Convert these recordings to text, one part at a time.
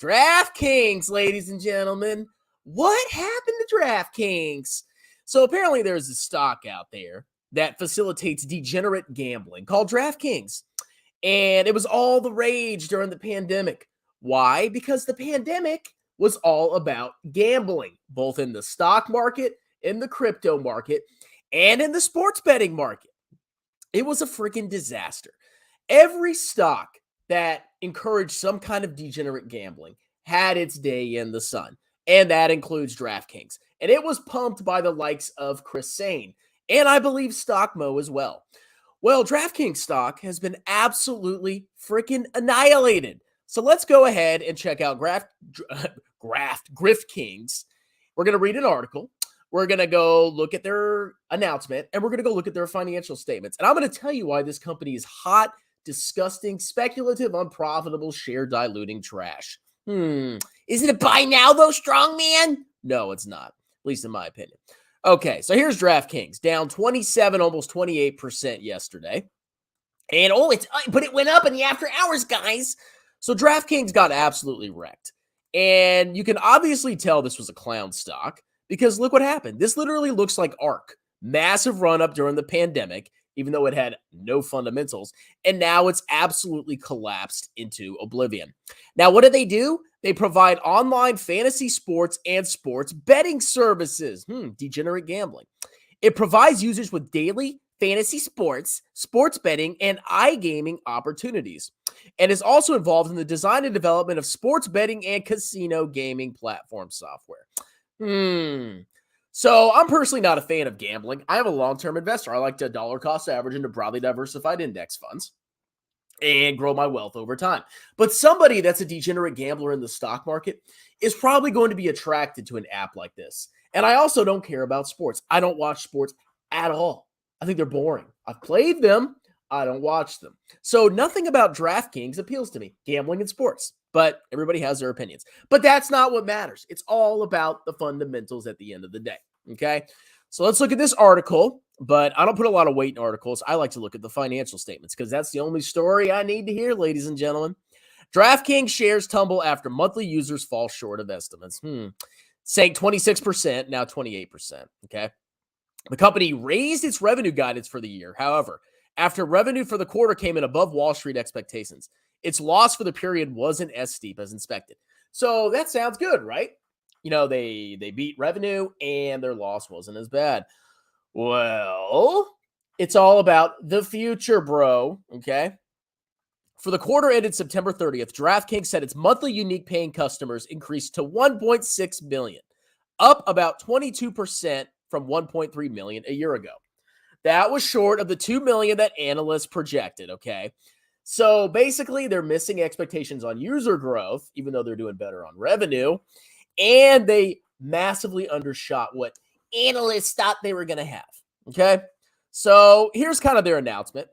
DraftKings, ladies and gentlemen. What happened to DraftKings? So apparently there's a stock out there that facilitates degenerate gambling called DraftKings. And it was all the rage during the pandemic. Why? Because the pandemic was all about gambling, both in the stock market, in the crypto market, and in the sports betting market. It was a freaking disaster. Every stock that encouraged some kind of degenerate gambling had its day in the sun, and that includes DraftKings. And it was pumped by the likes of Chris Sane, and I believe Stockmo as well. Well, DraftKings stock has been absolutely freaking annihilated. So let's go ahead and check out GriftKings. We're going to read an article. We're going to go look at their announcement, and we're going to go look at their financial statements. And I'm going to tell you why this company is hot, disgusting, speculative, unprofitable, share diluting trash. Is it a buy now, though, strong man? No, it's not, at least in my opinion. Okay, so here's DraftKings, down 27, almost 28% yesterday. And but it went up in the after hours, guys. So DraftKings got absolutely wrecked. And you can obviously tell this was a clown stock because look what happened. This literally looks like ARK. Massive run up during the pandemic, even though it had no fundamentals. And now it's absolutely collapsed into oblivion. Now, what do? They provide online fantasy sports and sports betting services. Degenerate gambling. It provides users with daily fantasy sports, sports betting, and iGaming opportunities. And is also involved in the design and development of sports betting and casino gaming platform software. So I'm personally not a fan of gambling. I am a long-term investor. I like to dollar cost average into broadly diversified index funds and grow my wealth over time. But somebody that's a degenerate gambler in the stock market is probably going to be attracted to an app like this. And I also don't care about sports. I don't watch sports at all. I think they're boring. I've played them. I don't watch them. So nothing about DraftKings appeals to me, gambling and sports. But everybody has their opinions. But that's not what matters. It's all about the fundamentals at the end of the day. Okay? So let's look at this article. But I don't put a lot of weight in articles. I like to look at the financial statements because that's the only story I need to hear, ladies and gentlemen. DraftKings shares tumble after monthly users fall short of estimates. Sank 26%, now 28%. Okay? The company raised its revenue guidance for the year. However, after revenue for the quarter came in above Wall Street expectations, its loss for the period wasn't as steep as expected. So that sounds good, right? You know, they beat revenue and their loss wasn't as bad. Well, it's all about the future, bro. Okay. For the quarter ended September 30th, DraftKings said its monthly unique paying customers increased to 1.6 million, up about 22% from 1.3 million a year ago. That was short of the 2 million that analysts projected, okay? So basically, they're missing expectations on user growth, even though they're doing better on revenue, and they massively undershot what analysts thought they were going to have, okay? So here's kind of their announcement,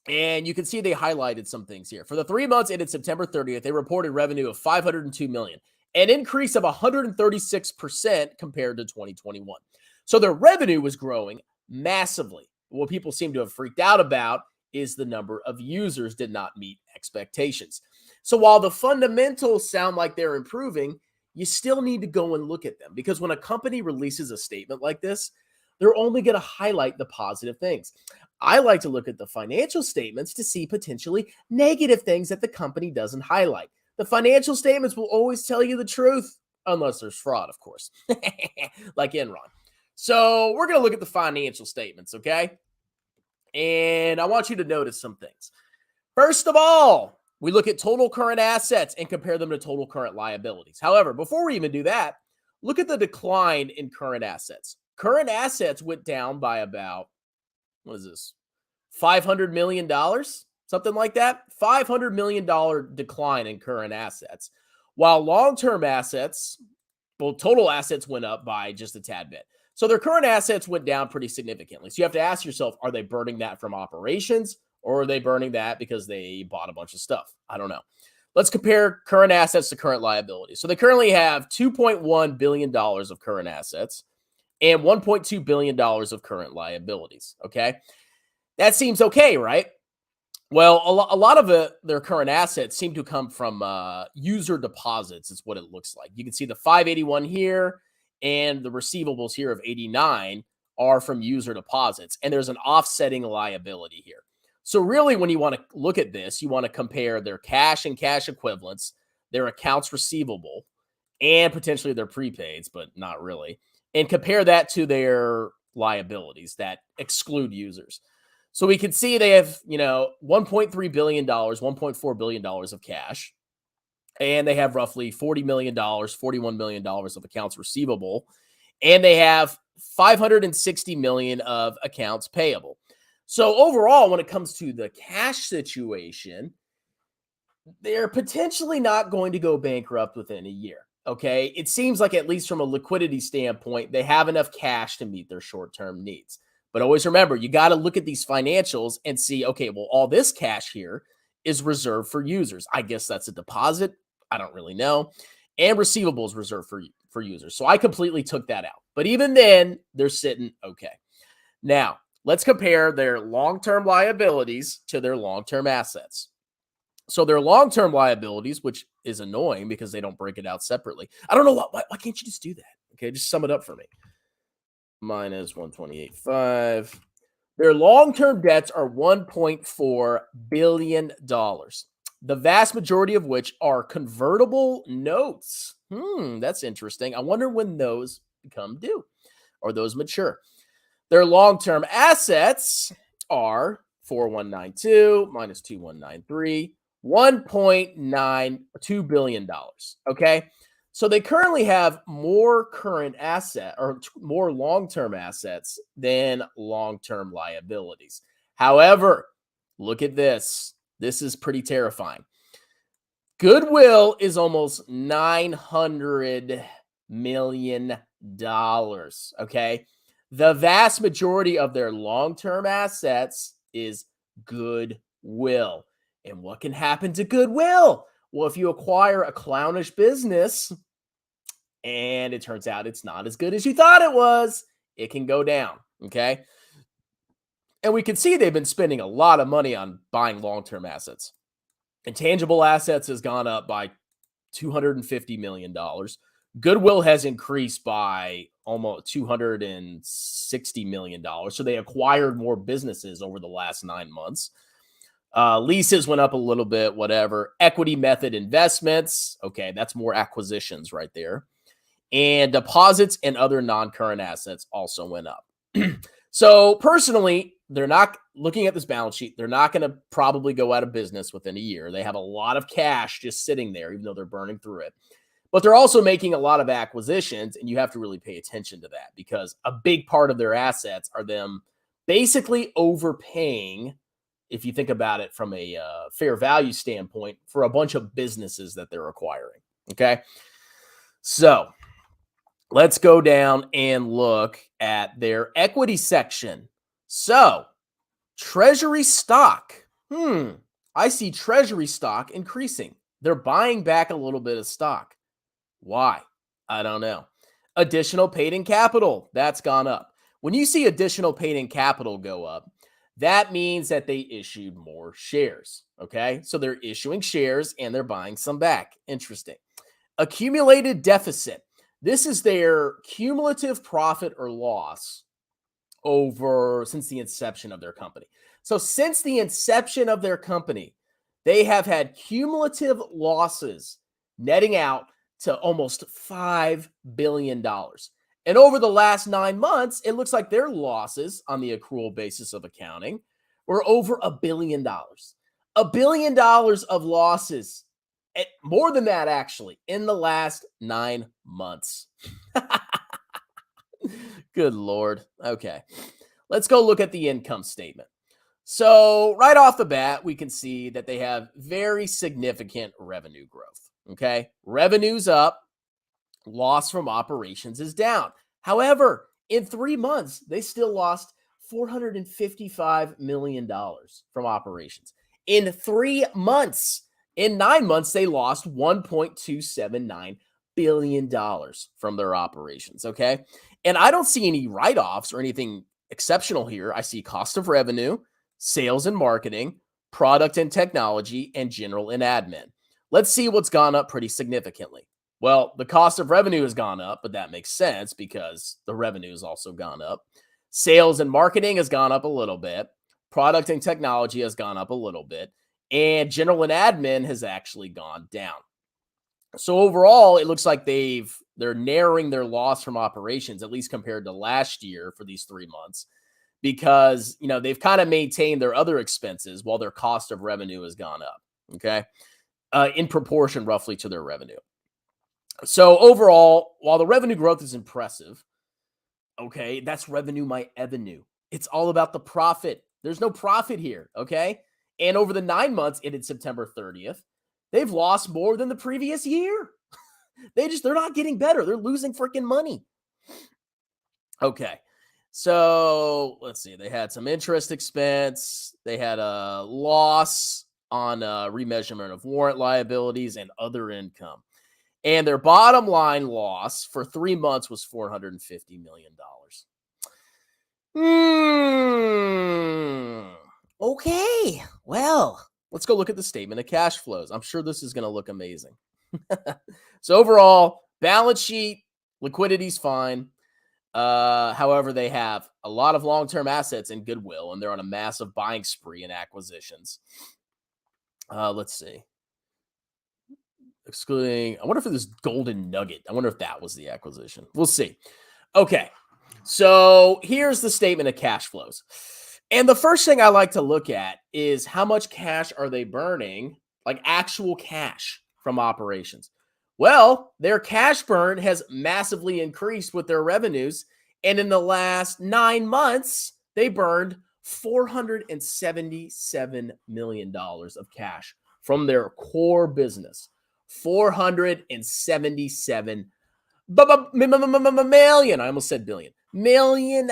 and you can see they highlighted some things here. For the 3 months ended September 30th, they reported revenue of 502 million, an increase of 136% compared to 2021. So their revenue was growing massively. What people seem to have freaked out about is the number of users did not meet expectations. So while the fundamentals sound like they're improving, you still need to go and look at them because when a company releases a statement like this, they're only going to highlight the positive things. I like to look at the financial statements to see potentially negative things that the company doesn't highlight. The financial statements will always tell you the truth, unless there's fraud, of course, like Enron. So we're going to look at the financial statements, okay? And I want you to notice some things. First of all, we look at total current assets and compare them to total current liabilities. However, before we even do that, look at the decline in current assets. Current assets went down by about, $500 million? Something like that? $500 million decline in current assets. While long-term assets, total assets went up by just a tad bit. So their current assets went down pretty significantly. So you have to ask yourself, are they burning that from operations or are they burning that because they bought a bunch of stuff? I don't know. Let's compare current assets to current liabilities. So they currently have $2.1 billion of current assets and $1.2 billion of current liabilities. Okay. That seems okay, right? Well, a lot of their current assets seem to come from user deposits, is what it looks like. You can see the 581 here and the receivables here of 89 are from user deposits. And there's an offsetting liability here. So really, when you want to look at this, you want to compare their cash and cash equivalents, their accounts receivable, and potentially their prepaids, but not really, and compare that to their liabilities that exclude users. So we can see they have, $1.3 billion, $1.4 billion of cash, and they have roughly $40 million, $41 million of accounts receivable, and they have $560 million of accounts payable. So overall, when it comes to the cash situation, they're potentially not going to go bankrupt within a year. Okay. It seems like, at least from a liquidity standpoint, they have enough cash to meet their short-term needs. But always remember, you got to look at these financials and see, okay, well, all this cash here is reserved for users. I guess that's a deposit. I don't really know. And receivables reserved for users. So I completely took that out. But even then, they're sitting okay. Now, let's compare their long-term liabilities to their long-term assets. So their long-term liabilities, which is annoying because they don't break it out separately. I don't know why can't you just do that? Okay, just sum it up for me. Minus 128.5. Their long-term debts are $1.4 billion. The vast majority of which are convertible notes. That's interesting. I wonder when those become due or those mature. Their long-term assets are 4192 minus 2193. $1.92 billion. Okay. So they currently have more current asset or more long-term assets than long-term liabilities. However, look at this. This is pretty terrifying. Goodwill is almost $900 million. Okay. The vast majority of their long-term assets is goodwill. And what can happen to goodwill? Well, if you acquire a clownish business and it turns out it's not as good as you thought it was, it can go down, okay? And we can see they've been spending a lot of money on buying long-term assets. Intangible assets has gone up by $250 million. Goodwill has increased by almost $260 million. So they acquired more businesses over the last 9 months. Leases went up a little bit, whatever. Equity method investments. Okay, that's more acquisitions right there. And deposits and other non-current assets also went up. So personally, they're not looking at this balance sheet. They're not going to probably go out of business within a year. They have a lot of cash just sitting there, even though they're burning through it. But they're also making a lot of acquisitions, and you have to really pay attention to that because a big part of their assets are them basically overpaying, if you think about it from a fair value standpoint, for a bunch of businesses that they're acquiring. Okay. So let's go down and look at their equity section. So treasury stock. I see treasury stock increasing. They're buying back a little bit of stock. Why? I don't know. Additional paid-in capital. That's gone up. When you see additional paid-in capital go up, that means that they issued more shares. Okay. So they're issuing shares and they're buying some back. Interesting. Accumulated deficit. This is their cumulative profit or loss since the inception of their company. So since the inception of their company, they have had cumulative losses netting out to almost $5 billion. And over the last 9 months, it looks like their losses on the accrual basis of accounting were over $1 billion. $1 billion of losses. More than that, actually, in the last 9 months. Good Lord. Okay. Let's go look at the income statement. So right off the bat, we can see that they have very significant revenue growth. Okay. Revenue's up. Loss from operations is down. However, in 3 months, they still lost $455 million from operations. In 3 months, in 9 months, they lost $1.279 billion from their operations. Okay. And I don't see any write-offs or anything exceptional here. I see cost of revenue, sales and marketing, product and technology, and general and admin. Let's see what's gone up pretty significantly. Well, the cost of revenue has gone up, but that makes sense because the revenue has also gone up. Sales and marketing has gone up a little bit. Product and technology has gone up a little bit. And general and admin has actually gone down. So overall, it looks like they're narrowing their loss from operations, at least compared to last year for these 3 months, because they've kind of maintained their other expenses while their cost of revenue has gone up. Okay, in proportion roughly to their revenue. So overall, while the revenue growth is impressive, okay, that's revenue my evenue. It's all about the profit. There's no profit here. Okay, and over the 9 months ended September 30th. They've lost more than the previous year. They're not getting better. They're losing freaking money. Okay. So let's see. They had some interest expense. They had a loss on remeasurement of warrant liabilities and other income. And their bottom line loss for 3 months was $450 million. Okay. Well, let's go look at the statement of cash flows. I'm sure this is going to look amazing. So overall, balance sheet, liquidity's fine. However, they have a lot of long-term assets and goodwill, and they're on a massive buying spree in acquisitions. Let's see. Excluding, I wonder if it was Golden Nugget. I wonder if that was the acquisition. We'll see. Okay. So here's the statement of cash flows. And the first thing I like to look at is how much cash are they burning, like actual cash from operations. Well, their cash burn has massively increased with their revenues. And in the last 9 months, they burned $477 million of cash from their core business. 477 million. I almost said billion. $1 million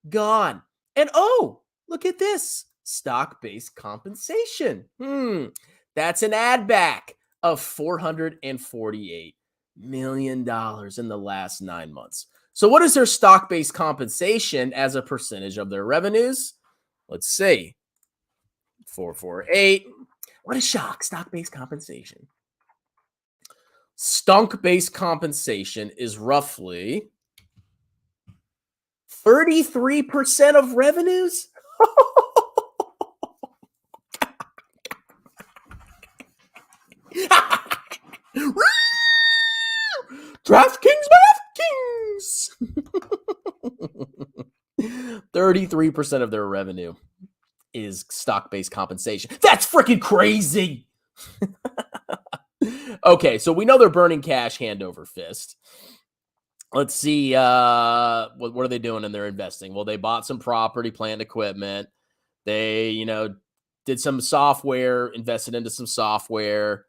gone. And oh, look at this. Stock-based compensation. That's an add back of $448 million in the last 9 months. So what is their stock-based compensation as a percentage of their revenues? Let's see. 448. What a shock. Stock-based compensation. Stunk-based compensation is roughly 33% of revenues. DraftKings. 33% of their revenue is stock-based compensation. That's freaking crazy. Okay, so we know they're burning cash hand over fist. Let's see. What are they doing in their investing? Well, they bought some property, plant, equipment. They, did some software, invested into some software.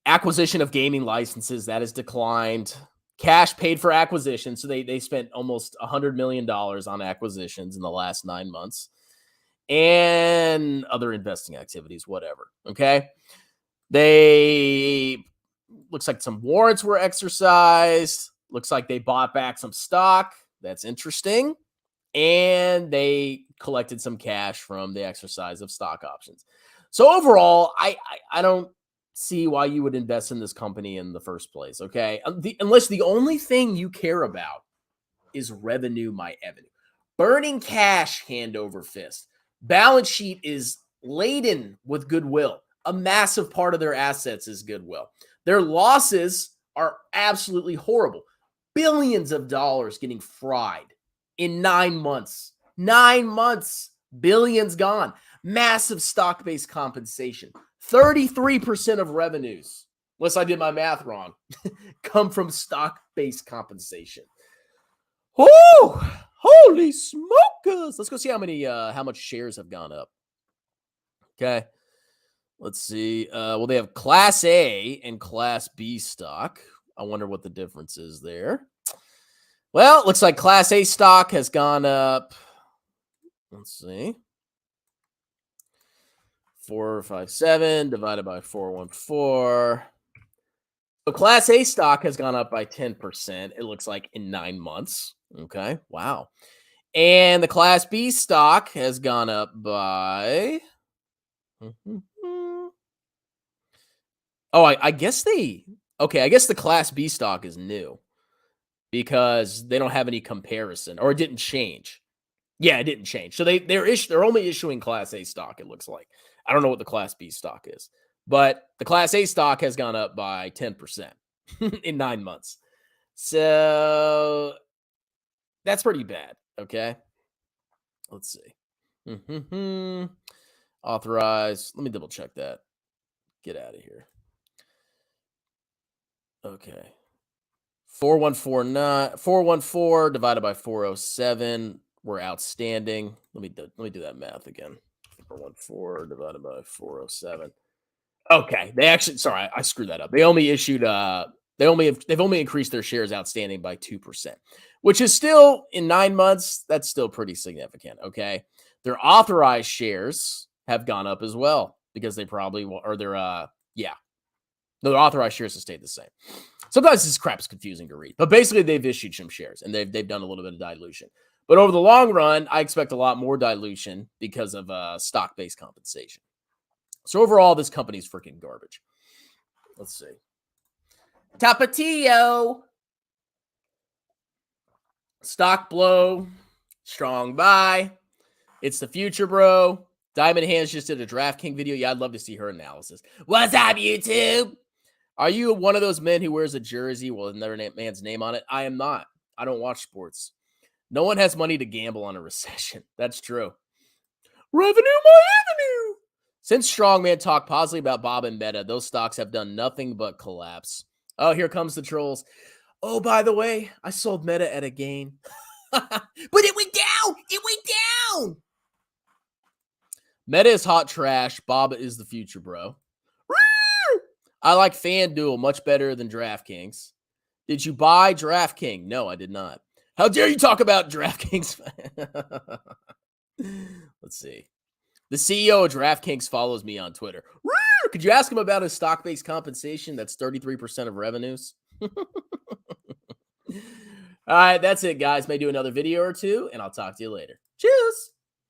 Acquisition of gaming licenses, that has declined. Cash paid for acquisition. So they spent almost $100 million on acquisitions in the last 9 months. And other investing activities, whatever. Okay. Looks like some warrants were exercised. Looks like they bought back some stock. That's interesting. And they collected some cash from the exercise of stock options. So overall, I don't see why you would invest in this company in the first place, okay? Unless the only thing you care about is revenue, my avenue. Burning cash hand over fist. Balance sheet is laden with goodwill. A massive part of their assets is goodwill. Their losses are absolutely horrible. Billions of dollars getting fried in 9 months. 9 months, billions gone. Massive stock-based compensation. 33% of revenues, unless I did my math wrong, come from stock-based compensation. Oh, holy smokers. Let's go see how much shares have gone up. Okay. Let's see. Well, they have Class A and Class B stock. I wonder what the difference is there. Well, it looks like Class A stock has gone up. Let's see. 457 divided by 414. So Class A stock has gone up by 10%. It looks like in 9 months. Okay. Wow. And the Class B stock has gone up by Oh, I guess I guess the Class B stock is new because they don't have any comparison, or it didn't change. Yeah, it didn't change. So they're only issuing Class A stock, it looks like. I don't know what the Class B stock is, but the Class A stock has gone up by 10% in 9 months. So that's pretty bad. Okay. Let's see. Authorized. Let me double check that. Get out of here. Okay. 414 divided by 407. We're outstanding. Let me do that math again. 414 divided by 407. Okay. They actually, sorry, I screwed that up. They only issued they've only increased their shares outstanding by 2%, which is still, in 9 months, that's still pretty significant. Okay. Their authorized shares have gone up as well because they probably will, or their their authorized shares have stayed the same. Sometimes this crap is confusing to read, but basically they've issued some shares and they've done a little bit of dilution. But over the long run, I expect a lot more dilution because of stock-based compensation. So overall, this company's freaking garbage. Let's see. Tapatio. Stock blow. Strong buy. It's the future, bro. Diamond Hands just did a DraftKings video. Yeah, I'd love to see her analysis. What's up, YouTube? Are you one of those men who wears a jersey with another man's name on it? I am not. I don't watch sports. No one has money to gamble on a recession. That's true. Revenue, my avenue. Since Strongman talked positively about Bob and Meta, those stocks have done nothing but collapse. Oh, here comes the trolls. Oh, by the way, I sold Meta at a gain. But it went down. It went down. Meta is hot trash. Bob is the future, bro. I like FanDuel much better than DraftKings. Did you buy DraftKings? No, I did not. How dare you talk about DraftKings? Let's see. The CEO of DraftKings follows me on Twitter. Could you ask him about his stock-based compensation? That's 33% of revenues. All right, that's it, guys. May do another video or two, and I'll talk to you later. Cheers.